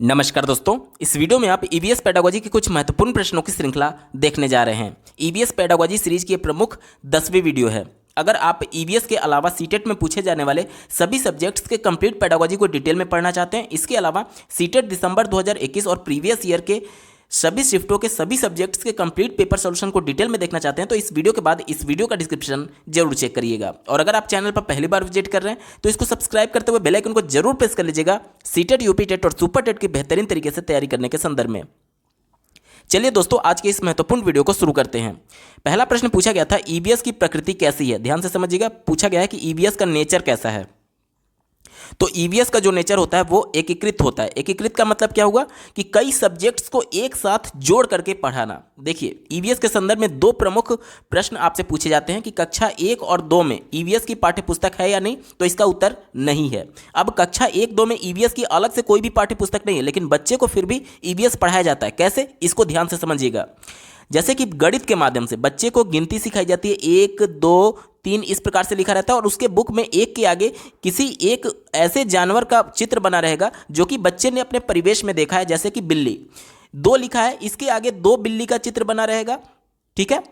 नमस्कार दोस्तों, इस वीडियो में आप ईवीएस पेडागोजी के कुछ महत्वपूर्ण प्रश्नों की श्रृंखला देखने जा रहे हैं। ईवीएस पेडागोजी सीरीज की ये प्रमुख 10वीं वीडियो है। अगर आप ईवीएस के अलावा सीटेट में पूछे जाने वाले सभी सब्जेक्ट्स के कंप्लीट पेडागोजी को डिटेल में पढ़ना चाहते हैं, इसके अलावा सीटेट दिसंबर 2021 और प्रीवियस ईयर के सभी शिफ्टों के सभी सब्जेक्ट्स के कंप्लीट पेपर सॉल्यूशन को डिटेल में देखना चाहते हैं, तो इस वीडियो के बाद इस वीडियो का डिस्क्रिप्शन जरूर चेक करिएगा। और अगर आप चैनल पर पहली बार विजिट कर रहे हैं तो इसको सब्सक्राइब करते हुए बेल आइकन को जरूर प्रेस कर लीजिएगा, सीटेट, यूपी टेट और सुपर टेट की बेहतरीन तरीके से तैयारी करने के संदर्भ में। चलिए दोस्तों, आज के इस महत्वपूर्ण वीडियो को शुरू करते हैं। पहला प्रश्न पूछा गया था, ईवीएस की प्रकृति कैसी है। ध्यान से समझिएगा, पूछा गया है कि ईवीएस का नेचर कैसा है। तो ईवीएस का जो नेचर होता है वो एकीकृत होता है। एकीकृत का मतलब क्या हुआ कि कई सब्जेक्ट्स को एक साथ जोड़ करके पढ़ाना। देखिए, ईवीएस के संदर्भ में दो प्रमुख प्रश्न आपसे पूछे जाते हैं कि कक्षा 1 और 2 में ईवीएस की पाठ्यपुस्तक है या नहीं, तो इसका उत्तर नहीं है। अब कक्षा 1-2 में ईवीएस की अलग से कोई भी पाठ्यपुस्तक नहीं है, लेकिन बच्चे को फिर भी ईवीएस पढ़ाया जाता है। कैसे, इसको ध्यान से समझिएगा। जैसे कि गणित के माध्यम से बच्चे को गिनती सिखाई जाती है, 1 2 3 इस प्रकार से लिखा रहता है, और उसके बुक में एक के आगे किसी एक ऐसे जानवर का चित्र बना रहेगा जो कि बच्चे ने अपने परिवेश में देखा है, जैसे कि बिल्ली। 2 लिखा है, इसके आगे 2 बिल्ली का चित्र बना रहेगा, ठीक है।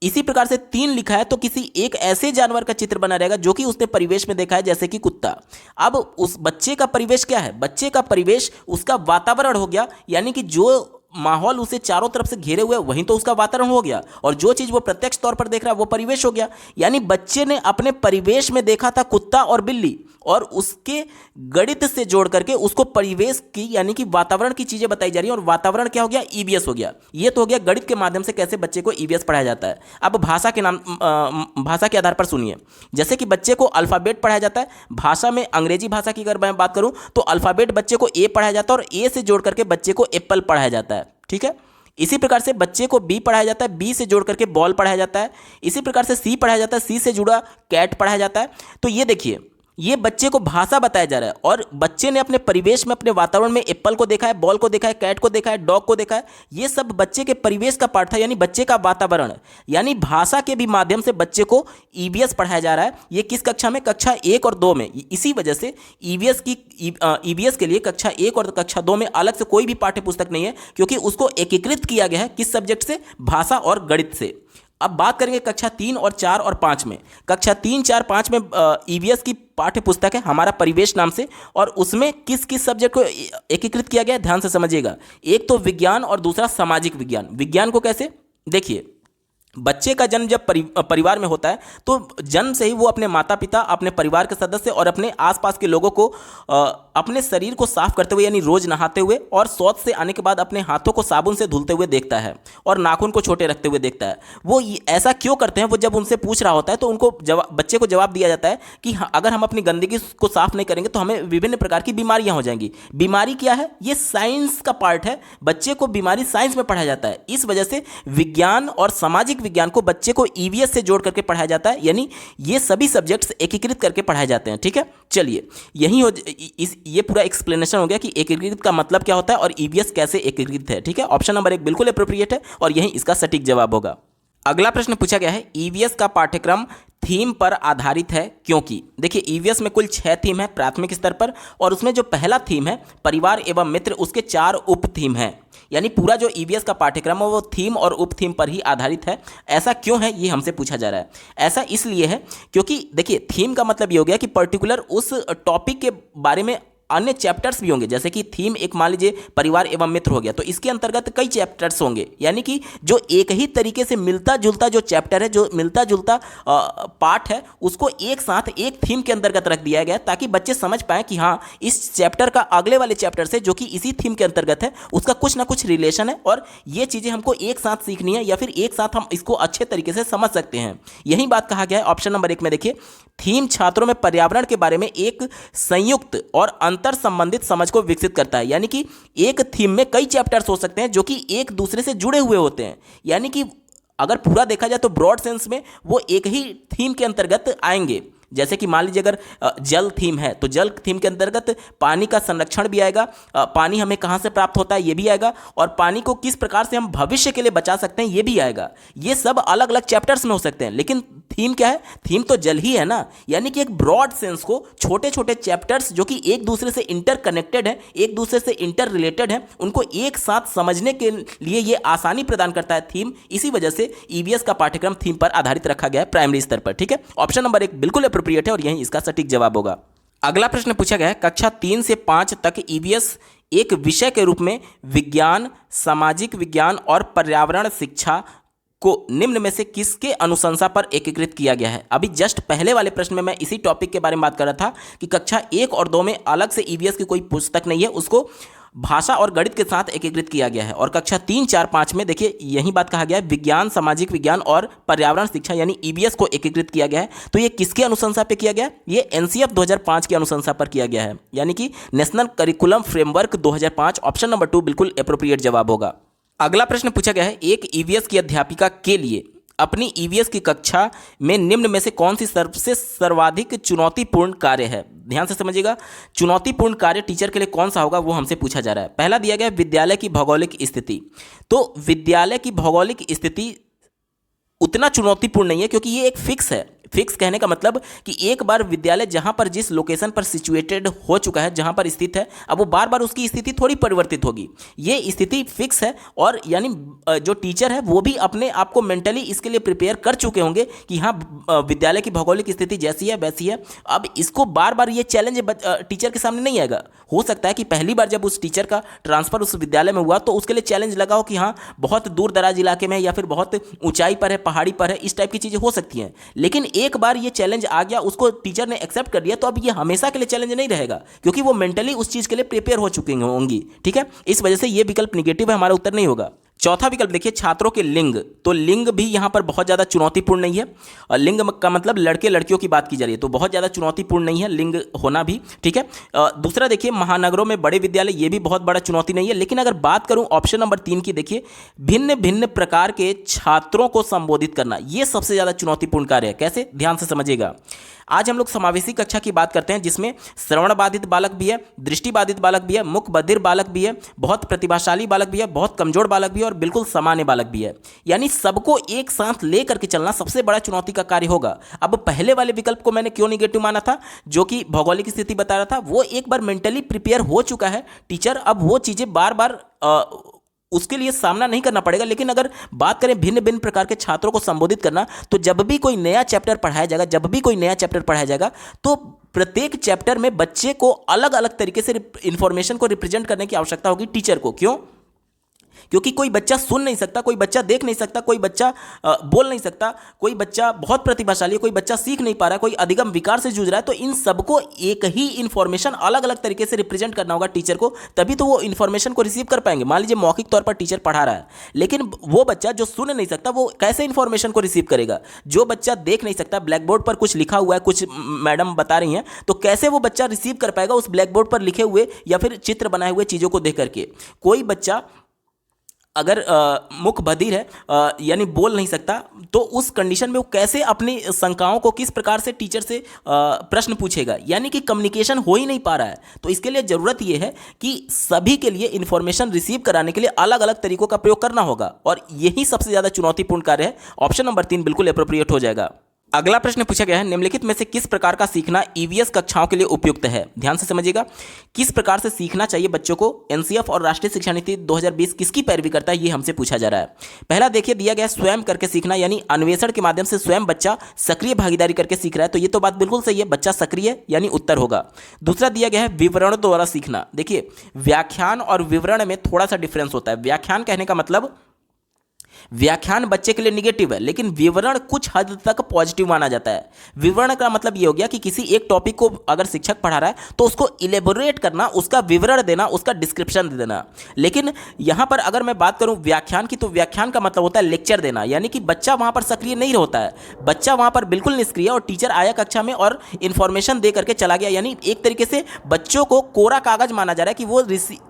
इसी प्रकार से 3 लिखा है तो किसी एक ऐसे जानवर का चित्र बना रहेगा जो कि उसने परिवेश में देखा है, जैसे कि कुत्ता। अब उस बच्चे का परिवेश क्या है? बच्चे का परिवेश उसका वातावरण हो गया, यानी कि जो माहौल उसे चारों तरफ से घेरे हुए वहीं तो उसका वातावरण हो गया, और जो चीज वो प्रत्यक्ष तौर पर देख रहा है वो परिवेश हो गया। यानी बच्चे ने अपने परिवेश में देखा था कुत्ता और बिल्ली, और उसके गणित से जोड़ करके उसको परिवेश की यानी कि वातावरण की चीजें बताई जा रही हैं, और वातावरण क्या हो गया? ईवीएस हो गया। ये तो हो गया गणित के माध्यम से कैसे बच्चे को ईवीएस पढ़ाया जाता है। अब भाषा के भाषा के आधार पर सुनिए। जैसे कि बच्चे को अल्फाबेट पढ़ाया जाता है। भाषा में अंग्रेजी भाषा की अगर मैं बात करूं तो अल्फाबेट बच्चे को ए पढ़ाया जाता है, और ए से जोड़ करके बच्चे को एप्पल पढ़ाया जाता है, ठीक है। इसी प्रकार से बच्चे को बी पढ़ाया जाता है, बी से जोड़ करके बॉल पढ़ाया जाता है। इसी प्रकार से सी पढ़ाया जाता है, सी से जुड़ा कैट पढ़ाया जाता है। तो ये देखिए, ये बच्चे को भाषा बताया जा रहा है, और बच्चे ने अपने परिवेश में, अपने वातावरण में एप्पल को देखा है, बॉल को देखा है, कैट को देखा है, डॉग को देखा है। ये सब बच्चे के परिवेश का पार्ट था, यानी बच्चे का वातावरण। यानी भाषा के भी माध्यम से बच्चे को ईवीएस पढ़ाया जा रहा है। ये किस कक्षा में? कक्षा 1 और 2 में। इसी वजह से ईवीएस के लिए कक्षा 1 और कक्षा 2 में अलग से कोई भी पाठ्यपुस्तक नहीं है, क्योंकि उसको एकीकृत किया गया है किस सब्जेक्ट से? भाषा और गणित से। अब बात करेंगे कक्षा 3 और 4 और 5 में। कक्षा 3, 4, 5 में ईवीएस की पाठ्य पुस्तक है हमारा परिवेश नाम से, और उसमें किस किस सब्जेक्ट को एकीकृत किया गया है, ध्यान से समझिएगा। एक तो विज्ञान और दूसरा सामाजिक विज्ञान। विज्ञान को कैसे? देखिए, बच्चे का जन्म जब परिवार में होता है तो जन्म से ही वो अपने माता पिता, अपने परिवार के सदस्य और अपने आसपास के लोगों को अपने शरीर को साफ करते हुए, यानी रोज नहाते हुए और शौच से आने के बाद अपने हाथों को साबुन से धुलते हुए देखता है, और नाखून को छोटे रखते हुए देखता है। वो ऐसा क्यों करते हैं? वो जब उनसे पूछ रहा होता है तो उनको बच्चे को जवाब दिया जाता है कि अगर हम अपनी गंदगी को साफ नहीं करेंगे तो हमें विभिन्न प्रकार की बीमारियां हो जाएंगी। बीमारी क्या है? ये साइंस का पार्ट है। बच्चे को बीमारी साइंस में पढ़ाया जाता है। इस वजह से विज्ञान और सामाजिक विज्ञान को बच्चे को ईवीएस से जोड़ करके पढ़ाया जाता है, यानी ये सभी सब्जेक्ट्स एकीकृत करके पढ़ाए जाते हैं, ठीक है। चलिए, ये पूरा एक्सप्लेनेशन हो गया कि एकीकृत का मतलब क्या होता है और ईवीएस कैसे एकीकृत है, ठीक है। ऑप्शन नंबर 1 बिल्कुल एप्रोप्रिएट है, और यही इसका सटीक जवाब होगा। अगला प्रश्न पूछा गया है, ईवीएस का पाठ्यक्रम थीम पर आधारित है क्योंकि? देखिए, ईवीएस में कुल 6 थीम है प्राथमिक स्तर पर, और उसमें जो पहला थीम है परिवार एवं मित्र, उसके 4 उप थीम हैं। यानी पूरा जो ईवीएस का पाठ्यक्रम है वो थीम और उप थीम पर ही आधारित है। ऐसा क्यों है, ये हमसे पूछा जा रहा है। ऐसा इसलिए है क्योंकि देखिए, थीम का मतलब ये हो गया कि पर्टिकुलर उस टॉपिक के बारे में अन्य चैप्टर्स भी होंगे। जैसे कि थीम एक मान लीजिए परिवार एवं मित्र हो गया, तो इसके अंतर्गत कई चैप्टर्स होंगे, यानी कि जो एक ही तरीके से मिलता जुलता जो चैप्टर है, जो मिलता जुलता पार्ट है, उसको एक साथ एक थीम के अंतर्गत रख दिया गया, ताकि बच्चे समझ पाएं कि हाँ, इस चैप्टर का अगले वाले चैप्टर से, जो कि इसी थीम के अंतर्गत है, उसका कुछ ना कुछ रिलेशन है, और ये चीज़ें हमको एक साथ सीखनी है, या फिर एक साथ हम इसको अच्छे तरीके से समझ सकते हैं। यही बात कहा गया है ऑप्शन नंबर 1 में। देखिए, थीम छात्रों में पर्यावरण के बारे में एक संयुक्त और अंतर संबंधित समझ को विकसित करता है। यानी कि एक थीम में कई चैप्टर्स हो सकते हैं जो कि एक दूसरे से जुड़े हुए होते हैं, यानी कि अगर पूरा देखा जाए तो ब्रॉड सेंस में वो एक ही थीम के अंतर्गत आएंगे। जैसे कि मान लीजिए अगर जल थीम है तो जल थीम के अंतर्गत पानी का संरक्षण भी आएगा, पानी हमें कहाँ से प्राप्त होता है ये भी आएगा, और पानी को किस प्रकार से हम भविष्य के लिए बचा सकते हैं ये भी आएगा। ये सब अलग अलग चैप्टर्स में हो सकते हैं, लेकिन थीम क्या है? थीम तो जल ही है ना। यानी कि एक ब्रॉड सेंस को छोटे छोटे चैप्टर्स जो कि एक दूसरे से इंटरकनेक्टेड है, एक दूसरे से इंटर रिलेटेड है, उनको एक साथ समझने के लिए ये आसानी प्रदान करता है थीम। इसी वजह से ईवीएस का पाठ्यक्रम थीम पर आधारित रखा गया है प्राइमरी स्तर पर। ठीक है, ऑप्शन नंबर 1 बिल्कुल एप्रोप्रिएट है और यही इसका सटीक जवाब होगा। अगला प्रश्न पूछा गया है, कक्षा 3 से 5 तक ईवीएस एक विषय के रूप में विज्ञान, सामाजिक विज्ञान और पर्यावरण शिक्षा को निम्न में से किसके अनुशंसा पर एकीकृत किया गया है? अभी जस्ट पहले वाले प्रश्न में मैं इसी टॉपिक के बारे में बात कर रहा था कि कक्षा 1 और 2 में अलग से ईवीएस की कोई पुस्तक नहीं है, उसको भाषा और गणित के साथ एकीकृत किया गया है। और कक्षा 3, 4, 5 में देखिए यही बात कहा गया है, विज्ञान, सामाजिक विज्ञान और पर्यावरण शिक्षा यानी ईवीएस को एकीकृत किया गया है। तो ये किसके अनुशंसा पे किया गया है? ये एनसीएफ 2005 की अनुशंसा पर किया गया है, यानी कि national curriculum framework 2005। Option number 2 बिल्कुल एप्रोप्रिएट जवाब होगा। अगला प्रश्न पूछा गया है, एक ईवीएस की अध्यापिका के लिए अपनी ईवीएस की कक्षा में निम्न में से कौन सी सबसे सर्वाधिक चुनौतीपूर्ण कार्य है? ध्यान से समझिएगा, चुनौतीपूर्ण कार्य टीचर के लिए कौन सा होगा वो हमसे पूछा जा रहा है। पहला दिया गया है विद्यालय की भौगोलिक स्थिति। तो विद्यालय की भौगोलिक स्थिति उतना चुनौतीपूर्ण नहीं है क्योंकि ये एक फिक्स है। फिक्स कहने का मतलब कि एक बार विद्यालय जहां पर जिस लोकेशन पर सिचुएटेड हो चुका है, जहां पर स्थित है, अब वो बार बार उसकी स्थिति थोड़ी परिवर्तित होगी। ये स्थिति फिक्स है और यानी जो टीचर है वो भी अपने आप को मेंटली इसके लिए प्रिपेयर कर चुके होंगे कि हाँ विद्यालय की भौगोलिक स्थिति जैसी है वैसी है। अब इसको बार बार ये चैलेंज टीचर के सामने नहीं आएगा। हो सकता है कि पहली बार जब उस टीचर का ट्रांसफर उस विद्यालय में हुआ तो उसके लिए चैलेंज लगा हो कि हाँ बहुत दूर दराज इलाके में या फिर बहुत ऊंचाई पर है, पहाड़ी पर है, इस टाइप की चीज़ें हो सकती हैं। लेकिन एक बार ये चैलेंज आ गया, उसको टीचर ने एक्सेप्ट कर लिया, तो अब ये हमेशा के लिए चैलेंज नहीं रहेगा क्योंकि वो मेंटली उस चीज़ के लिए प्रिपेयर हो चुके होंगी। ठीक है, इस वजह से ये विकल्प निगेटिव है, हमारा उत्तर नहीं होगा। चौथा विकल्प देखिए, छात्रों के लिंग। तो लिंग भी यहाँ पर बहुत ज़्यादा चुनौतीपूर्ण नहीं है। और लिंग का मतलब लड़के लड़कियों की बात की जा रही है, तो बहुत ज़्यादा चुनौतीपूर्ण नहीं है लिंग होना भी। ठीक है, दूसरा देखिए, महानगरों में बड़े विद्यालय, ये भी बहुत बड़ा चुनौती नहीं है। लेकिन अगर बात करूँ ऑप्शन नंबर 3 की, देखिए भिन्न भिन्न प्रकार के छात्रों को संबोधित करना, ये सबसे ज़्यादा चुनौतीपूर्ण कार्य है। कैसे? ध्यान से समझिएगा। आज हम लोग समावेशी कक्षा की बात करते हैं जिसमें श्रवण बाधित बालक भी है, दृष्टि बाधित बालक भी है, मुख बधिर बालक भी है, बहुत प्रतिभाशाली बालक भी है, बहुत कमजोर बालक भी है और बिल्कुल सामान्य बालक भी है। यानी सबको एक साथ लेकर के चलना सबसे बड़ा चुनौती का कार्य होगा। अब पहले वाले विकल्प को मैंने क्यों निगेटिव माना था, जो कि भौगोलिक स्थिति बता रहा था, वो एक बार मेंटली प्रिपेयर हो चुका है टीचर, अब वो चीज़ें बार बार उसके लिए सामना नहीं करना पड़ेगा। लेकिन अगर बात करें भिन्न भिन्न प्रकार के छात्रों को संबोधित करना, तो जब भी कोई नया चैप्टर पढ़ाया जाएगा, तो प्रत्येक चैप्टर में बच्चे को अलग अलग तरीके से इंफॉर्मेशन को रिप्रेजेंट करने की आवश्यकता होगी टीचर को। क्यों? क्योंकि कोई बच्चा सुन नहीं सकता, कोई बच्चा देख नहीं सकता, कोई बच्चा बोल नहीं सकता, कोई बच्चा बहुत प्रतिभाशाली है, कोई बच्चा सीख नहीं पा रहा है, कोई अधिगम विकार से जूझ रहा है। तो इन सबको एक ही इन्फॉर्मेशन अलग अलग तरीके से रिप्रेजेंट करना होगा टीचर को, तभी तो वो इन्फॉर्मेशन को रिसीव कर पाएंगे। मान लीजिए मौखिक तौर पर टीचर पढ़ा रहा है, लेकिन वो बच्चा जो सुन नहीं सकता वो कैसे इन्फॉर्मेशन को रिसीव करेगा? जो बच्चा देख नहीं सकता, ब्लैक बोर्ड पर कुछ लिखा हुआ है, कुछ मैडम बता रही हैं, तो कैसे वो बच्चा रिसीव कर पाएगा उस ब्लैक बोर्ड पर लिखे हुए या फिर चित्र बनाए हुए चीज़ों को देख करके? कोई बच्चा अगर मुख बधिर है यानी बोल नहीं सकता, तो उस कंडीशन में वो कैसे अपनी शंकाओं को किस प्रकार से टीचर से प्रश्न पूछेगा? यानी कि कम्युनिकेशन हो ही नहीं पा रहा है। तो इसके लिए ज़रूरत ये है कि सभी के लिए इन्फॉर्मेशन रिसीव कराने के लिए अलग अलग तरीकों का प्रयोग करना होगा, और यही सबसे ज़्यादा चुनौतीपूर्ण कार्य है। ऑप्शन नंबर 3 बिल्कुल एप्रोप्रिएट हो जाएगा। अगला प्रश्न पूछा गया है, निम्नलिखित में से किस प्रकार का सीखना ईवीएस कक्षाओं के लिए उपयुक्त है? ध्यान से समझिएगा, किस प्रकार से सीखना चाहिए बच्चों को? एनसीएफ और राष्ट्रीय शिक्षा नीति 2020 किसकी पैरवी करता है, ये हमसे पूछा जा रहा है। पहला देखिए दिया गया स्वयं करके सीखना, यानी अन्वेषण के माध्यम से स्वयं बच्चा सक्रिय भागीदारी करके सीख रहा है, तो ये तो बात बिल्कुल सही है, बच्चा सक्रिय यानी उत्तर होगा। दूसरा दिया गया है विवरण द्वारा सीखना। देखिए व्याख्यान और विवरण में थोड़ा सा डिफरेंस होता है। व्याख्यान कहने का मतलब व्याख्यान बच्चे के लिए निगेटिव है, लेकिन विवरण कुछ हद तक पॉजिटिव माना जाता है। विवरण का मतलब ये हो गया कि किसी एक टॉपिक को अगर शिक्षक पढ़ा रहा है तो उसको इलेबोरेट करना, उसका विवरण देना, उसका डिस्क्रिप्शन दे देना। लेकिन यहाँ पर अगर मैं बात करूँ व्याख्यान की, तो व्याख्यान का मतलब होता है लेक्चर देना, यानी कि बच्चा वहाँ पर सक्रिय नहीं होता है, बच्चा वहाँ पर बिल्कुल निष्क्रिय, और टीचर आया कक्षा में और इन्फॉर्मेशन दे करके चला गया। यानी एक तरीके से बच्चों को कोरा कागज माना जा रहा है कि वो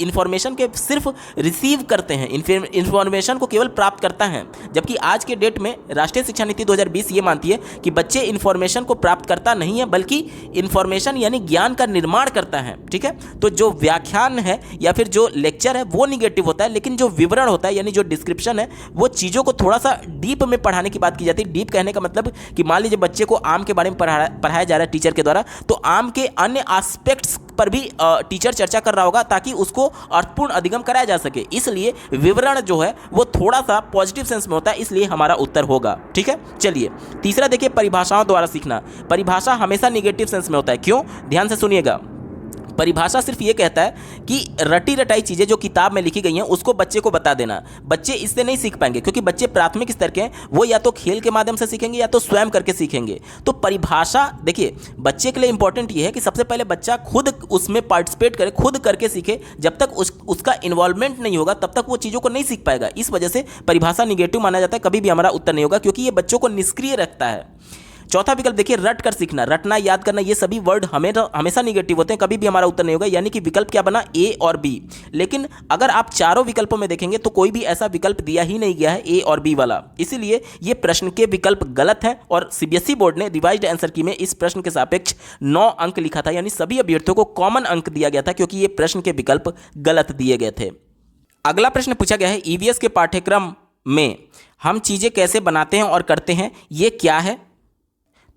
इन्फॉर्मेशन के सिर्फ रिसीव करते हैं, इन्फॉर्मेशन को केवल प्राप्त करता करता है, जबकि आज के डेट में राष्ट्रीय शिक्षा नीति 2020 ये मानती है कि बच्चे इन्फॉर्मेशन को प्राप्त करता नहीं है बल्कि इन्फॉर्मेशन यानी ज्ञान का निर्माण करता है। ठीक है, तो जो व्याख्यान है या फिर जो लेक्चर है वो निगेटिव होता है, लेकिन जो विवरण होता है यानी जो डिस्क्रिप्शन है वो चीज़ों को थोड़ा सा डीप में पढ़ाने की बात की जाती है। डीप कहने का मतलब कि मान लीजिए बच्चे को आम के बारे में पढ़ाया जा रहा है टीचर के द्वारा, तो आम के अन्य एस्पेक्ट्स पर भी टीचर चर्चा कर रहा होगा ताकि उसको अर्थपूर्ण अधिगम कराया जा सके। इसलिए विवरण जो है वो थोड़ा सा पॉजिटिव सेंस में होता है, इसलिए हमारा उत्तर होगा। ठीक है, चलिए तीसरा देखिए, परिभाषाओं द्वारा सीखना। परिभाषा हमेशा निगेटिव सेंस में होता है। क्यों? ध्यान से सुनिएगा। परिभाषा सिर्फ ये कहता है कि रटी रटाई चीज़ें जो किताब में लिखी गई हैं उसको बच्चे को बता देना। बच्चे इससे नहीं सीख पाएंगे क्योंकि बच्चे प्राथमिक स्तर के हैं, वो या तो खेल के माध्यम से सीखेंगे या तो स्वयं करके सीखेंगे। तो परिभाषा देखिए बच्चे के लिए इंपॉर्टेंट ये है कि सबसे पहले बच्चा खुद उसमें पार्टिसिपेट करे, खुद करके सीखे। जब तक उसका इन्वॉल्वमेंट नहीं होगा तब तक वो चीज़ों को नहीं सीख पाएगा। इस वजह से परिभाषा निगेटिव माना जाता है, कभी भी हमारा उत्तर नहीं होगा क्योंकि ये बच्चों को निष्क्रिय रखता है। चौथा विकल्प देखिए, रट कर सीखना। रटना, याद करना, ये सभी वर्ड हमेशा निगेटिव होते हैं, कभी भी हमारा उत्तर नहीं होगा। यानी कि विकल्प क्या बना? ए और बी। लेकिन अगर आप चारों विकल्पों में देखेंगे तो कोई भी ऐसा विकल्प दिया ही नहीं गया है ए और बी वाला, इसीलिए ये प्रश्न के विकल्प गलत है। और सीबीएसई बोर्ड ने रिवाइज्ड आंसर की में इस प्रश्न के सापेक्ष 9 अंक लिखा था, यानी सभी अभ्यर्थियों को कॉमन अंक दिया गया था क्योंकि ये प्रश्न के विकल्प गलत दिए गए थे। अगला प्रश्न पूछा गया है, ईवीएस के पाठ्यक्रम में हम चीज़ें कैसे बनाते हैं और करते हैं, ये क्या है?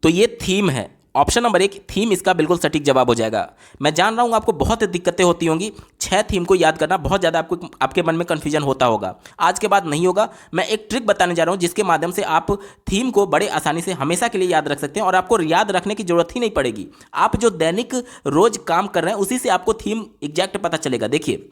तो ये थीम है। ऑप्शन नंबर 1 थीम इसका बिल्कुल सटीक जवाब हो जाएगा। मैं जान रहा हूँ आपको बहुत दिक्कतें होती होंगी, 6 थीम को याद करना बहुत ज़्यादा आपके मन में कन्फ्यूजन होता होगा। आज के बाद नहीं होगा। मैं एक ट्रिक बताने जा रहा हूँ जिसके माध्यम से आप थीम को बड़े आसानी से हमेशा के लिए याद रख सकते हैं और आपको याद रखने की जरूरत ही नहीं पड़ेगी। आप जो दैनिक रोज काम कर रहे हैं उसी से आपको थीम एग्जैक्ट पता चलेगा। देखिए,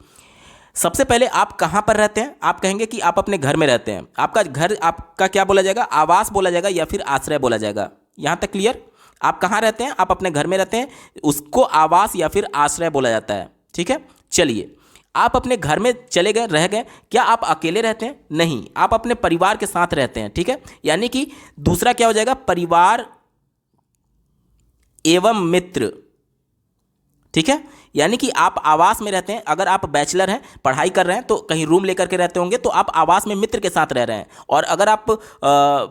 सबसे पहले आप कहाँ पर रहते हैं? आप कहेंगे कि आप अपने घर में रहते हैं। आपका घर आपका क्या बोला जाएगा? आवास बोला जाएगा या फिर आश्रय बोला जाएगा। यहाँ तक क्लियर? आप कहाँ रहते हैं? आप अपने घर में रहते हैं, उसको आवास या फिर आश्रय बोला जाता है। ठीक है, चलिए आप अपने घर में चले गए, रह गए। क्या आप अकेले रहते हैं? नहीं, आप अपने परिवार के साथ रहते हैं। ठीक है, यानी कि दूसरा क्या हो जाएगा? परिवार एवं मित्र। ठीक है, यानी कि आप आवास में रहते हैं। अगर आप बैचलर हैं, पढ़ाई कर रहे हैं तो कहीं रूम लेकर के रहते होंगे, तो आप आवास में मित्र के साथ रह रहे हैं। और अगर आप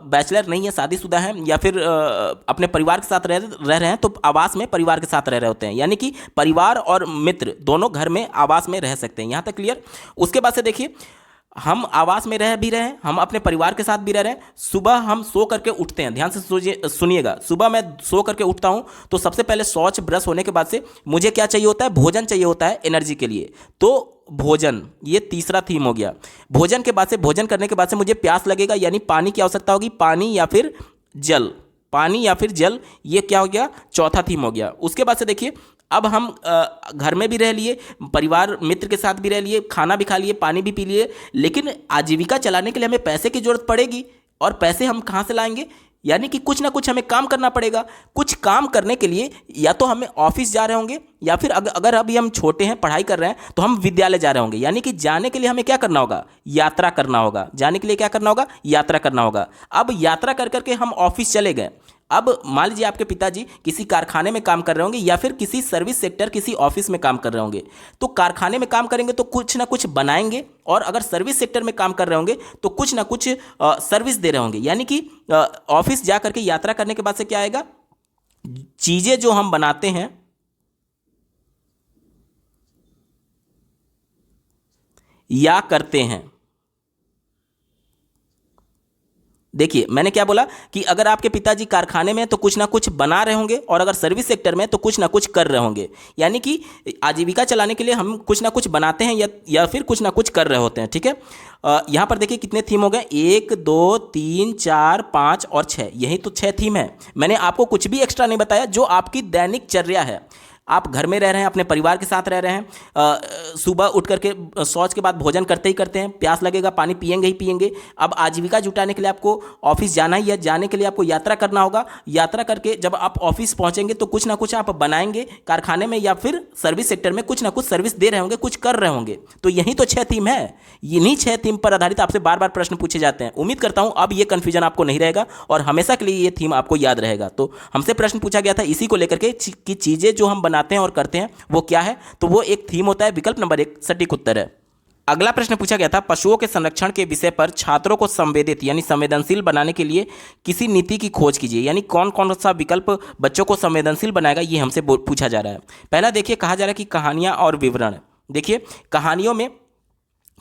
बैचलर नहीं है, शादीशुदा हैं या फिर अपने परिवार के साथ रह रहे हैं तो आवास में परिवार के साथ रह रहे होते हैं। यानी कि परिवार और मित्र दोनों घर में आवास में रह सकते हैं। यहाँ तक क्लियर? उसके बाद से देखिए, हम आवास में रह भी रहे हैं, हम अपने परिवार के साथ भी रह रहे हैं। सुबह हम सो करके उठते हैं। ध्यान से सुनिएगा, सुबह मैं सो करके उठता हूं तो सबसे पहले शौच ब्रश होने के बाद से मुझे क्या चाहिए होता है? भोजन चाहिए होता है एनर्जी के लिए। तो भोजन, ये तीसरा थीम हो गया। भोजन के बाद से, भोजन करने के बाद से मुझे प्यास लगेगा, यानी पानी की आवश्यकता होगी। पानी या फिर जल, पानी या फिर जल, ये क्या हो गया? चौथा थीम हो गया। उसके बाद से देखिए, अब हम घर में भी रह लिए, परिवार मित्र के साथ भी रह लिए, खाना भी खा लिए, पानी भी पी लिए, लेकिन आजीविका चलाने के लिए हमें पैसे की जरूरत पड़ेगी। और पैसे हम कहाँ से लाएंगे? यानी कि कुछ ना कुछ हमें काम करना पड़ेगा। कुछ काम करने के लिए या तो हमें ऑफिस जा रहे होंगे या फिर अगर अभी हम छोटे हैं, पढ़ाई कर रहे हैं, तो हम विद्यालय जा रहे होंगे। यानी कि जाने के लिए हमें क्या करना होगा? यात्रा करना होगा। जाने के लिए क्या करना होगा? यात्रा करना होगा। अब यात्रा कर करके हम ऑफिस चले गए। अब मान लीजिए आपके पिताजी किसी कारखाने में काम कर रहे होंगे या फिर किसी सर्विस सेक्टर, किसी ऑफिस में काम कर रहे होंगे। तो कारखाने में काम करेंगे तो कुछ ना कुछ बनाएंगे, और अगर सर्विस सेक्टर में काम कर रहे होंगे तो कुछ ना कुछ सर्विस दे रहे होंगे। यानी कि ऑफिस जा करके यात्रा करने के बाद से क्या आएगा? चीजें जो हम बनाते हैं या करते हैं। देखिए, मैंने क्या बोला कि अगर आपके पिताजी कारखाने में तो कुछ ना कुछ बना रहे होंगे, और अगर सर्विस सेक्टर में तो कुछ ना कुछ कर रहे होंगे। यानी कि आजीविका चलाने के लिए हम कुछ ना कुछ बनाते हैं या फिर कुछ ना कुछ कर रहे होते हैं। ठीक है, यहाँ पर देखिए कितने थीम हो गए? 1 2 3 4 5 और 6। यही तो 6 थीम है। मैंने आपको कुछ भी एक्स्ट्रा नहीं बताया, जो आपकी दैनिक चर्या है। आप घर में रह रहे हैं, अपने परिवार के साथ रह रहे हैं, सुबह उठ करके शौच के बाद भोजन करते ही करते हैं, प्यास लगेगा, पानी पिएंगे ही पिएंगे। अब आजीविका जुटाने के लिए आपको ऑफिस जाना ही है, जाने के लिए आपको यात्रा करना होगा। यात्रा करके जब आप ऑफिस पहुंचेंगे तो कुछ ना कुछ आप बनाएंगे कारखाने में या फिर सर्विस सेक्टर में, कुछ ना कुछ सर्विस दे रहे होंगे, कुछ कर रहे होंगे। तो यही तो 6 थीम है। इन्हीं 6 थीम पर आधारित आपसे बार बार प्रश्न पूछे जाते हैं। उम्मीद करता हूं अब ये कंफ्यूजन आपको नहीं रहेगा और हमेशा के लिए ये थीम आपको याद रहेगा। तो हमसे प्रश्न पूछा गया था इसी को लेकर के कि चीजें जो हम बनाते हैं और करते हैं वो क्या है? तो वो एक थीम होता है। विकल्प नंबर 1 सटीक उत्तर है। अगला प्रश्न पूछा गया था, पशुओं के संरक्षण के विषय पर छात्रों को संवेदित यानी संवेदनशील बनाने के लिए किसी नीति की खोज कीजिए। यानी कौन कौन सा विकल्प बच्चों को संवेदनशील बनाएगा, ये हमसे पूछा जा रहा है। पहला देखिए, कहा जा रहा है कि कहानियां और विवरण। देखिए,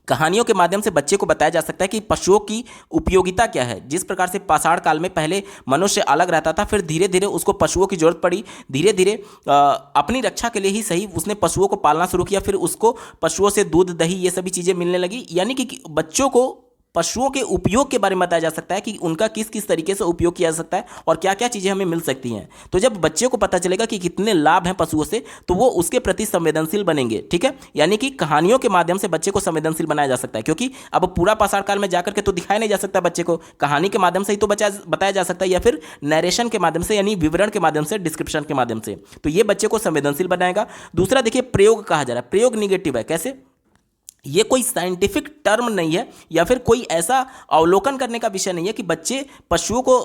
कहानियों के माध्यम से बच्चे को बताया जा सकता है कि पशुओं की उपयोगिता क्या है। जिस प्रकार से पाषाण काल में पहले मनुष्य अलग रहता था, फिर धीरे धीरे उसको पशुओं की जरूरत पड़ी, धीरे धीरे अपनी रक्षा के लिए ही सही उसने पशुओं को पालना शुरू किया, फिर उसको पशुओं से दूध दही ये सभी चीज़ें मिलने लगी। यानी कि बच्चों को पशुओं के उपयोग के बारे में बताया जा सकता है कि उनका किस किस तरीके से उपयोग किया जा सकता है और क्या क्या चीज़ें हमें मिल सकती हैं। तो जब बच्चे को पता चलेगा कि कितने लाभ हैं पशुओं से, तो वो उसके प्रति संवेदनशील बनेंगे। ठीक है, यानी कि कहानियों के माध्यम से बच्चे को संवेदनशील बनाया जा सकता है, क्योंकि अब पूरा पाषाण काल में जाकर के तो दिखाया नहीं जा सकता बच्चे को, कहानी के माध्यम से ही तो बताया जा सकता है, या फिर नरेशन के माध्यम से यानी विवरण के माध्यम से, डिस्क्रिप्शन के माध्यम से। तो ये बच्चे को संवेदनशील बनाएगा। दूसरा देखिए, प्रयोग कहा जा रहा है। प्रयोग निगेटिव है, कैसे? ये कोई साइंटिफिक टर्म नहीं है या फिर कोई ऐसा अवलोकन करने का विषय नहीं है कि बच्चे पशुओं को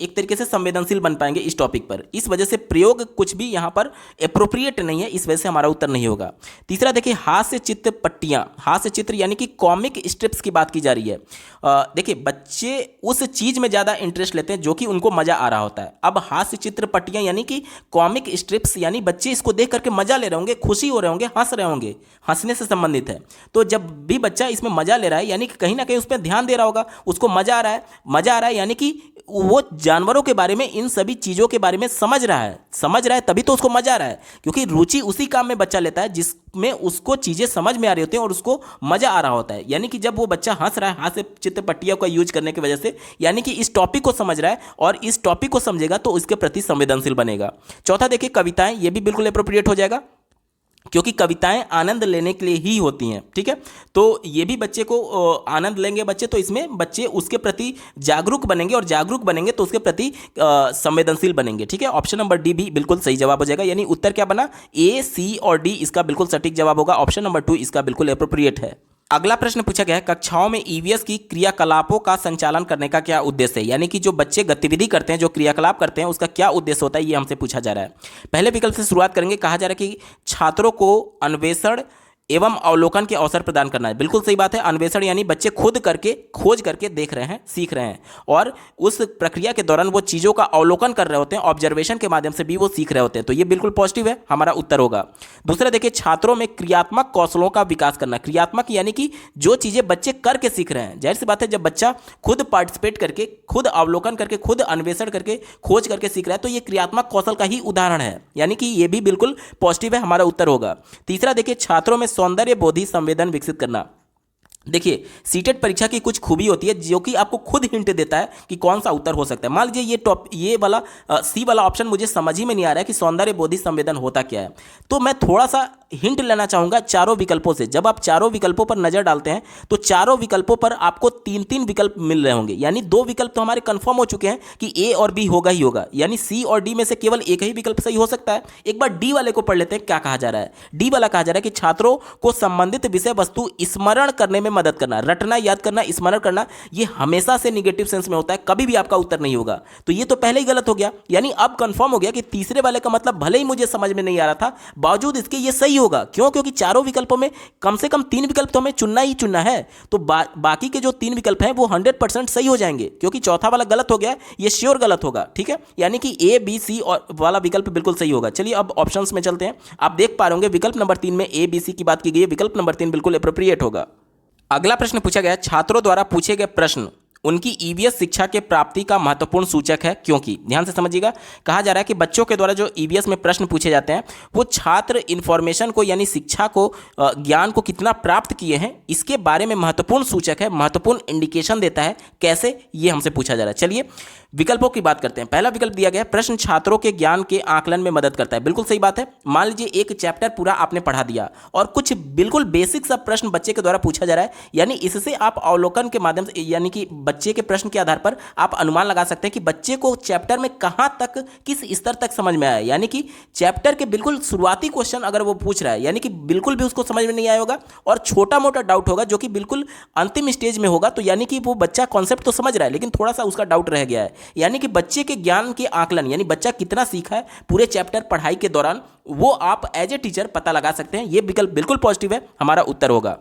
एक तरीके से संवेदनशील बन पाएंगे इस टॉपिक पर। इस वजह से प्रयोग कुछ भी यहाँ पर एप्रोप्रिएट नहीं है, इस वजह से हमारा उत्तर नहीं होगा। तीसरा देखिए, हास्य चित्र पट्टियाँ। हास्य चित्र यानी कि कॉमिक स्ट्रिप्स की बात की जा रही है। देखिए, बच्चे उस चीज़ में ज़्यादा इंटरेस्ट लेते हैं जो कि उनको मज़ा आ रहा होता है। अब हास्य चित्र पट्टियाँ यानी कि कॉमिक स्ट्रिप्स, यानी बच्चे इसको देख करके मज़ा ले रहे होंगे, खुशी हो रहे होंगे, हंस रहे होंगे, हंसने से संबंधित है। तो जब भी बच्चा इसमें मजा ले रहा है, यानी कि कहीं ना कहीं उस पर ध्यान दे रहा होगा, उसको मजा आ रहा है। मजा आ रहा है यानी कि वो जानवरों के बारे में, इन सभी चीज़ों के बारे में समझ रहा है, तभी तो उसको मजा आ रहा है। क्योंकि रुचि उसी काम में बच्चा लेता है जिसमें उसको चीज़ें समझ में आ रही होती हैं और उसको मजा आ रहा होता है। यानी कि जब वो बच्चा हंस रहा है हास्य चित्र पट्टिया का यूज करने की वजह से, यानी कि इस टॉपिक को समझ रहा है, और इस टॉपिक को समझेगा तो उसके प्रति संवेदनशील बनेगा। चौथा देखिए, कविताएं। ये भी बिल्कुल एप्रोप्रिएट हो जाएगा, क्योंकि कविताएं आनंद लेने के लिए ही होती हैं। ठीक है, तो ये भी बच्चे को आनंद लेंगे बच्चे, तो इसमें बच्चे उसके प्रति जागरूक बनेंगे, और जागरूक बनेंगे तो उसके प्रति संवेदनशील बनेंगे। ठीक है, ऑप्शन नंबर डी भी बिल्कुल सही जवाब हो जाएगा। यानी उत्तर क्या बना? ए, सी और डी इसका बिल्कुल सटीक जवाब होगा। ऑप्शन नंबर 2 इसका बिल्कुल एप्रोप्रिएट है। अगला प्रश्न पूछा गया है, कक्षाओं में ईवीएस की क्रियाकलापों का संचालन करने का क्या उद्देश्य है? यानी कि जो बच्चे गतिविधि करते हैं, जो क्रियाकलाप करते हैं, उसका क्या उद्देश्य होता है, ये हमसे पूछा जा रहा है। पहले विकल्प से शुरुआत करेंगे। कहा जा रहा है कि छात्रों को अन्वेषण एवं अवलोकन के अवसर प्रदान करना है। बिल्कुल सही बात है। अन्वेषण यानी बच्चे खुद करके, खोज करके देख रहे हैं, सीख रहे हैं, और उस प्रक्रिया के दौरान वो चीज़ों का अवलोकन कर रहे होते हैं, ऑब्जर्वेशन के माध्यम से भी वो सीख रहे होते हैं। तो ये बिल्कुल पॉजिटिव है, हमारा उत्तर होगा। दूसरा देखिए, छात्रों में क्रियात्मक कौशलों का विकास करना। क्रियात्मक यानी कि जो चीज़ें बच्चे करके सीख रहे हैं। जाहिर सी बात है, जब बच्चा खुद पार्टिसिपेट करके, खुद अवलोकन करके, खुद अन्वेषण करके, खोज करके सीख रहा है, तो ये क्रियात्मक कौशल का ही उदाहरण है। यानी कि ये भी बिल्कुल पॉजिटिव है, हमारा उत्तर होगा। तीसरा देखिए, छात्रों में सौंदर्य बोधि संवेदन विकसित करना। देखिए, सीटेट परीक्षा की कुछ खूबी होती है जो कि आपको खुद हिंट देता है कि कौन सा उत्तर हो सकता है। मान लीजिए ये वाला सी वाला ऑप्शन मुझे समझ ही में नहीं आ रहा है कि सौंदर्य बोधि संवेदन होता क्या है, तो मैं थोड़ा सा हिंट लेना चाहूंगा चारों विकल्पों से। जब आप चारों विकल्पों पर नजर डालते हैं तो चारों विकल्पों पर आपको 3-3 विकल्प मिल रहे होंगे। यानी 2 विकल्प तो हमारे कंफर्म हो चुके हैं कि ए और बी होगा ही होगा, यानी सी और डी में से केवल एक ही विकल्प सही हो सकता है। एक बार डी वाले को पढ़ लेते हैं, क्या कहा जा रहा है। डी वाला कहा जा रहा है कि छात्रों को संबंधित विषय वस्तु स्मरण करने में मदद करना। रटना, याद करना, स्मरण करना, ये हमेशा से निगेटिव सेंस में होता है, कभी भी आपका उत्तर नहीं होगा। तो ये तो पहले ही गलत हो गया। यानी अब कंफर्म हो गया कि तीसरे वाले का मतलब भले ही मुझे समझ में नहीं आ रहा था, बावजूद इसके ये सही होगा। क्यों? क्योंकि चारों विकल्पों में कम से कम 3 विकल्प तो हमें चुनना ही चुनना है। तो बाकी के जो 3 विकल्प हैं वो 100% सही हो जाएंगे, क्योंकि चौथा वाला गलत हो गया, ये श्योर गलत होगा। ठीक है, यानी कि ए, बी, सी और वाला विकल्प बिल्कुल सही होगा। चलिए अब ऑप्शंस में चलते हैं। आप देख पा रहे होंगे विकल्प नंबर 3 में ए, बी, सी की बात की गई है। विकल्प नंबर 3 बिल्कुल एप्रोप्रिएट होगा। अगला प्रश्न पूछा गया, छात्रों द्वारा पूछे गए प्रश्न उनकी ईवीएस शिक्षा के प्राप्ति का महत्वपूर्ण सूचक है, क्योंकि ध्यान से समझिएगा। कहा जा रहा है कि बच्चों के द्वारा जो ईवीएस में प्रश्न पूछे जाते हैं वो छात्र इंफॉर्मेशन को यानी शिक्षा को, ज्ञान को कितना प्राप्त किए हैं, इसके बारे में महत्वपूर्ण सूचक है, महत्वपूर्ण इंडिकेशन देता है। कैसे, ये हमसे पूछा जा रहा है। चलिए विकल्पों की बात करते हैं। पहला विकल्प दिया गया है, प्रश्न छात्रों के ज्ञान के आकलन में मदद करता है। बिल्कुल सही बात है। मान लीजिए एक चैप्टर पूरा आपने पढ़ा दिया और कुछ बिल्कुल बेसिक सा प्रश्न बच्चे के द्वारा पूछा जा रहा है, यानी इससे आप अवलोकन के माध्यम से, यानी कि बच्चे के प्रश्न के आधार पर आप अनुमान लगा सकते हैं कि बच्चे को चैप्टर में कहां तक, किस स्तर तक समझ में आया। यानी कि चैप्टर के बिल्कुल शुरुआती क्वेश्चन अगर वो पूछ रहा है, यानी कि बिल्कुल भी उसको समझ में नहीं आया होगा, और छोटा मोटा डाउट होगा जो कि बिल्कुल अंतिम स्टेज में होगा, तो यानी कि वो बच्चा कॉन्सेप्ट तो समझ रहा है लेकिन थोड़ा सा उसका डाउट रह गया है। यानी कि बच्चे के ज्ञान के आकलन, यानी बच्चा कितना सीखा है पूरे चैप्टर पढ़ाई के दौरान, वो आप एज ए टीचर पता लगा सकते हैं। ये विकल्प बिल्कुल पॉजिटिव है, हमारा उत्तर होगा।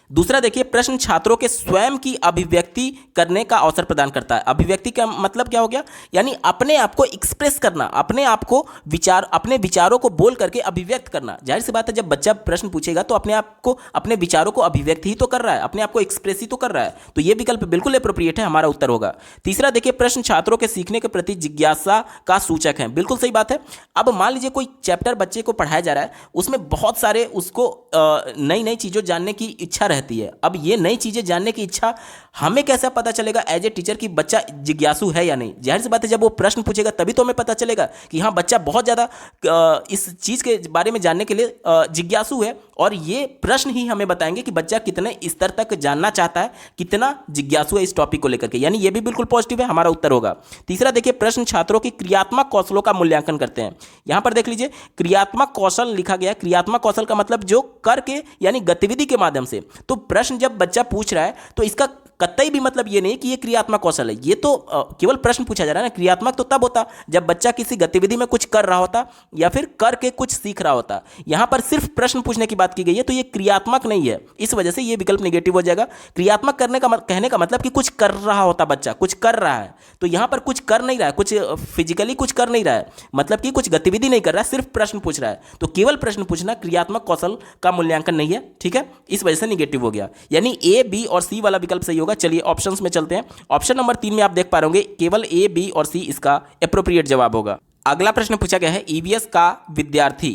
दूसरा देखिए, प्रश्न छात्रों के स्वयं की अभिव्यक्ति करने का अवसर प्रदान करता है। अभिव्यक्ति का मतलब क्या हो गया, यानी अपने आप को एक्सप्रेस करना, अपने आप को अपने विचारों को बोल करके अभिव्यक्त करना। जाहिर सी बात है, जब बच्चा प्रश्न पूछेगा तो अपने आप को, अपने विचारों को अभिव्यक्त ही तो कर रहा है, अपने आप को एक्सप्रेस ही तो कर रहा है। तो यह विकल्प बिल्कुल एप्रोप्रिएट है, हमारा उत्तर होगा। तीसरा देखिए, प्रश्न छात्रों के सीखने के प्रति जिज्ञासा का सूचक है। बिल्कुल सही बात है। अब मान लीजिए कोई चैप्टर बच्चे को पढ़ाया जा रहा है, उसमें बहुत सारे उसको नई नई चीज़ों जानने की इच्छा रहती है। अब ये नई चीज़ें जानने की इच्छा हमें कैसे पता चलेगा एज ए टीचर कि बच्चा जिज्ञासु है या नहीं? जाहिर सी बात है, जब वो प्रश्न पूछेगा तभी तो हमें पता चलेगा कि हाँ, बच्चा बहुत ज़्यादा इस चीज़ के बारे में जानने के लिए जिज्ञासु है। और ये प्रश्न ही हमें बताएंगे कि बच्चा कितने स्तर तक जानना चाहता है, कितना जिज्ञासु है इस टॉपिक को लेकर के। यानी ये भी बिल्कुल पॉजिटिव है, हमारा उत्तर होगा। तीसरा देखिए, प्रश्न छात्रों की क्रियात्मक कौशलों का मूल्यांकन करते हैं। यहां पर देख लीजिए, क्रियात्मक कौशल लिखा गया है। क्रियात्मक कौशल का मतलब जो करके, यानी गतिविधि के माध्यम से। तो प्रश्न जब बच्चा पूछ रहा है तो इसका कतई भी मतलब ये नहीं कि ये क्रियात्मक कौशल है। ये तो केवल प्रश्न पूछा जा रहा है ना। क्रियात्मक तो तब होता जब बच्चा किसी गतिविधि में कुछ कर रहा होता या फिर करके कुछ सीख रहा होता। यहां पर सिर्फ प्रश्न पूछने की बात की गई है, तो ये क्रियात्मक नहीं है। इस वजह से ये विकल्प नेगेटिव हो जाएगा। क्रियात्मक करने का कहने का मतलब कि कुछ कर रहा होता बच्चा, कुछ कर रहा है। तो यहां पर कुछ कर नहीं रहा है, कुछ फिजिकली कुछ कर नहीं रहा है, मतलब कि कुछ गतिविधि नहीं कर रहा है, सिर्फ प्रश्न पूछ रहा है। तो केवल प्रश्न पूछना क्रियात्मक कौशल का मूल्यांकन नहीं है, ठीक है। इस वजह से निगेटिव हो गया, यानी ए, बी और सी वाला विकल्प सही होगा। चलिए ऑप्शंस में चलते हैं। ऑप्शन नंबर 3 में आप देख पा रहे होंगे, केवल ए, बी और सी इसका एप्रोप्रिएट जवाब होगा। अगला प्रश्न पूछा गया है, ईवीएस का विद्यार्थी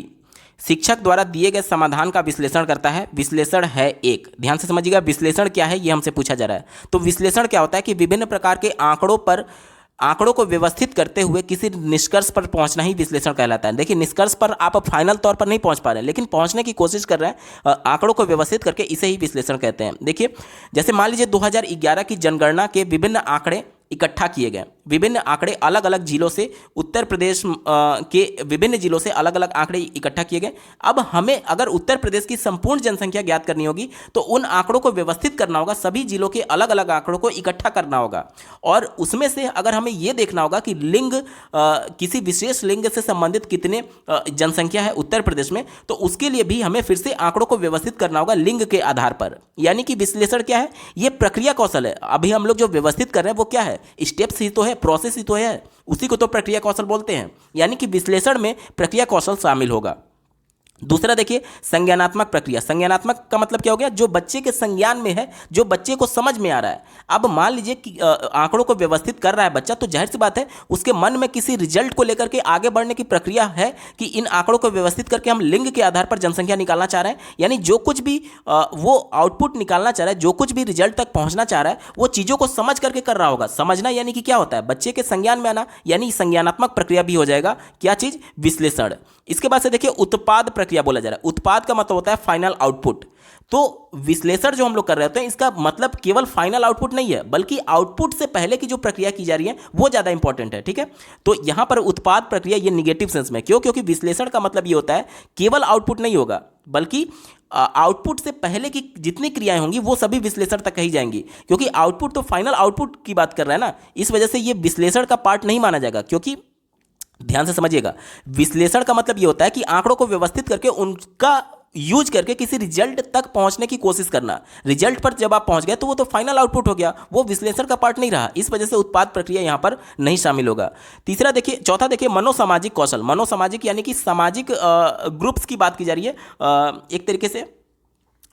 शिक्षक द्वारा दिए गए समाधान का विश्लेषण करता है। विश्लेषण है एक, ध्यान से समझिएगा, विश्लेषण क्या है ये हमसे पूछा जा रहा है। तो विश्लेषण क्या होता है कि विभिन्न प्रकार के आंकड़ों को व्यवस्थित करते हुए किसी निष्कर्ष पर पहुंचना ही विश्लेषण कहलाता है। देखिए, निष्कर्ष पर आप फाइनल तौर पर नहीं पहुंच पा रहे हैं, लेकिन पहुंचने की कोशिश कर रहे हैं, आंकड़ों को व्यवस्थित करके, इसे ही विश्लेषण कहते हैं। देखिए, जैसे मान लीजिए 2011 की जनगणना के विभिन्न आंकड़े इकट्ठा किए गए। विभिन्न आंकड़े अलग अलग जिलों से, उत्तर प्रदेश के विभिन्न जिलों से अलग अलग आंकड़े इकट्ठा किए गए। अब हमें अगर उत्तर प्रदेश की संपूर्ण जनसंख्या ज्ञात करनी होगी तो उन आंकड़ों को व्यवस्थित करना होगा, सभी जिलों के अलग अलग आंकड़ों को इकट्ठा करना होगा। और उसमें से अगर हमें यह देखना होगा कि लिंग, किसी विशेष लिंग से संबंधित कितने जनसंख्या है उत्तर प्रदेश में, तो उसके लिए भी हमें फिर से आंकड़ों को व्यवस्थित करना होगा लिंग के आधार पर। यानी कि विश्लेषण क्या है, यह प्रक्रिया कौशल है। अभी हम लोग जो व्यवस्थित कर रहे हैं वो क्या है, स्टेप्स ही तो है, प्रोसेस ही तो है, उसी को तो प्रक्रिया कौशल बोलते हैं। यानी कि विश्लेषण में प्रक्रिया कौशल शामिल होगा। दूसरा देखिए, संज्ञानात्मक प्रक्रिया। संज्ञानात्मक का मतलब क्या हो गया, जो बच्चे के संज्ञान में है, जो बच्चे को समझ में आ रहा है। अब मान लीजिए कि आंकड़ों को व्यवस्थित कर रहा है बच्चा, तो जाहिर सी बात है उसके मन में किसी रिजल्ट को लेकर के आगे बढ़ने की प्रक्रिया है कि इन आंकड़ों को व्यवस्थित करके हम लिंग के आधार पर जनसंख्या निकालना चाह रहे हैं। यानी जो कुछ भी वो आउटपुट निकालना चाह रहा है, जो कुछ भी रिजल्ट तक पहुंचना चाह रहा है, वो चीज़ों को समझ करके कर रहा होगा। समझना यानी कि क्या होता है, बच्चे के संज्ञान में आना, यानी संज्ञानात्मक प्रक्रिया भी हो जाएगा। क्या चीज़, विश्लेषण। इसके बाद से देखिए, उत्पाद प्रक्रिया बोला जा रहा है। उत्पाद का मतलब होता है फाइनल आउटपुट। तो विश्लेषण जो हम लोग कर रहे होते हैं, इसका मतलब केवल फाइनल आउटपुट नहीं है, बल्कि आउटपुट से पहले की जो प्रक्रिया की जा रही है वो ज़्यादा इंपॉर्टेंट है, ठीक है। तो यहां पर उत्पाद प्रक्रिया ये निगेटिव सेंस में, क्यों, क्योंकि विश्लेषण का मतलब ये होता है केवल आउटपुट नहीं होगा, बल्कि आउटपुट से पहले की जितनी क्रियाएं होंगी वो सभी विश्लेषण तक कही जाएंगी। क्योंकि आउटपुट तो फाइनल आउटपुट की बात कर रहा है ना, इस वजह से ये विश्लेषण का पार्ट नहीं माना जाएगा। क्योंकि ध्यान से समझिएगा, विश्लेषण का मतलब यह होता है कि आंकड़ों को व्यवस्थित करके उनका यूज करके किसी रिजल्ट तक पहुंचने की कोशिश करना। रिजल्ट पर जब आप पहुंच गए तो वो तो फाइनल आउटपुट हो गया, वो विश्लेषण का पार्ट नहीं रहा। इस वजह से उत्पाद प्रक्रिया यहां पर नहीं शामिल होगा। चौथा देखिए, मनोसामाजिक कौशल। मनोसामाजिक यानी कि सामाजिक ग्रुप्स की बात की जा रही है, एक तरीके से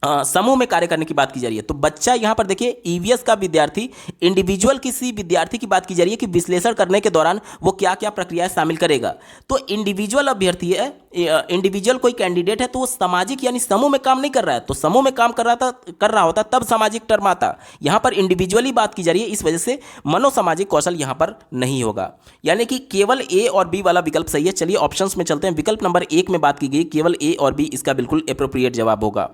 समूह में कार्य करने की बात की जा रही है। तो बच्चा यहां पर देखिए, ईवीएस का विद्यार्थी, इंडिविजुअल किसी विद्यार्थी की बात की जा रही है कि विश्लेषण करने के दौरान वो क्या क्या प्रक्रियाएं शामिल करेगा। तो इंडिविजुअल अभ्यर्थी है, इंडिविजुअल कोई कैंडिडेट है, तो वो सामाजिक यानी समूह में काम नहीं कर रहा है। तो समूह में काम कर रहा होता तब सामाजिक टर्म आता। यहां पर इंडिविजुअली बात की जा रही है, इस वजह से मनोसामाजिक कौशल यहां पर नहीं होगा। यानी कि केवल ए और बी वाला विकल्प सही है। चलिए ऑप्शंस में चलते हैं। विकल्प नंबर 1 में बात की गई, केवल ए और बी इसका बिल्कुल एप्रोप्रिएट जवाब होगा।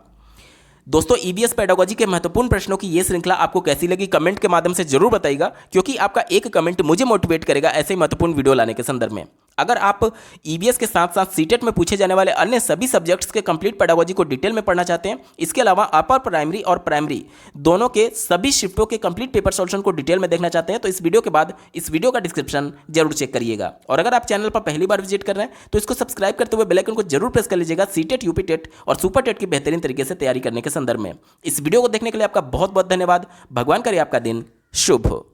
दोस्तों, ईवीएस पेडागोजी के महत्वपूर्ण प्रश्नों की ये श्रृंखला आपको कैसी लगी, कमेंट के माध्यम से जरूर बताइएगा, क्योंकि आपका एक कमेंट मुझे मोटिवेट करेगा ऐसे ही महत्वपूर्ण वीडियो लाने के संदर्भ में। अगर आप ईबीएस के साथ साथ सीटेट में पूछे जाने वाले अन्य सभी सब्जेक्ट्स के कंप्लीट पेडागोजी को डिटेल में पढ़ना चाहते हैं, इसके अलावा अपर प्राइमरी और प्राइमरी दोनों के सभी शिफ्टों के कंप्लीट पेपर सॉल्यूशन को डिटेल में देखना चाहते हैं, तो इस वीडियो के बाद इस वीडियो का डिस्क्रिप्शन जरूर चेक करिएगा। और अगर आप चैनल पर पहली बार विजिट कर रहे हैं तो इसको सब्सक्राइब करते हुए बेल आइकन को जरूर प्रेस कर लीजिएगा सीटेट, यूपी टेट और सुपर टेट की बेहतरीन तरीके से तैयारी करने के संदर्भ में। इस वीडियो को देखने के लिए आपका बहुत बहुत धन्यवाद। भगवान करे आपका दिन शुभ हो।